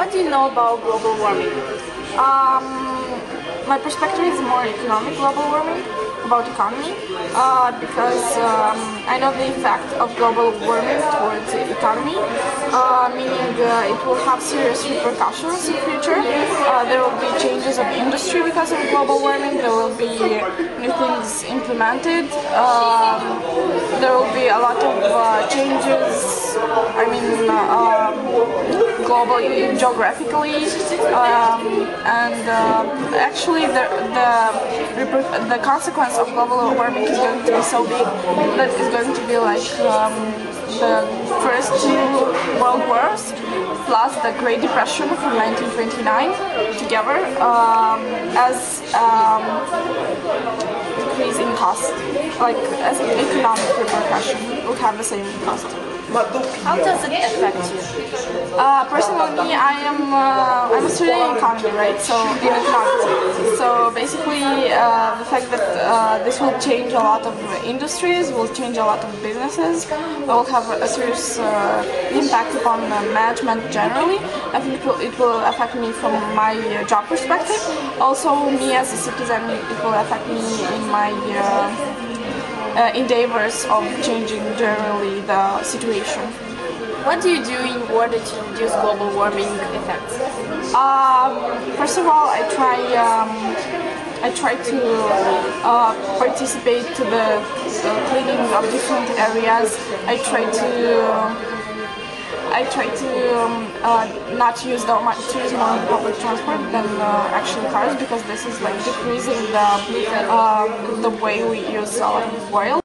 What do you know about global warming? My perspective is more economic global warming, about economy, because I know the effect of global warming towards the economy, meaning it will have serious repercussions in future. There will be changes of industry because of global warming, there will be new things implemented, there will be a lot of changes, globally, geographically, and actually the consequence of global warming is going to be so big that it's going to be like the first two world wars plus the Great Depression from 1929 together as decrease in cost, like as economic repercussion will have the same cost. How does it affect you? Personally, I'm a student in economy, right? So in economics. So basically, the fact that this will change a lot of industries, will change a lot of businesses, will have a serious impact upon management generally. I think it will affect me from my job perspective. Also, me as a citizen, it will affect me in my endeavors of changing generally the situation. What do you do in order to reduce global warming effects? First of all, I try to participate to the cleaning of different areas. I try to not use more public transport than actually cars, because this is like decreasing the way we use a lot of oil.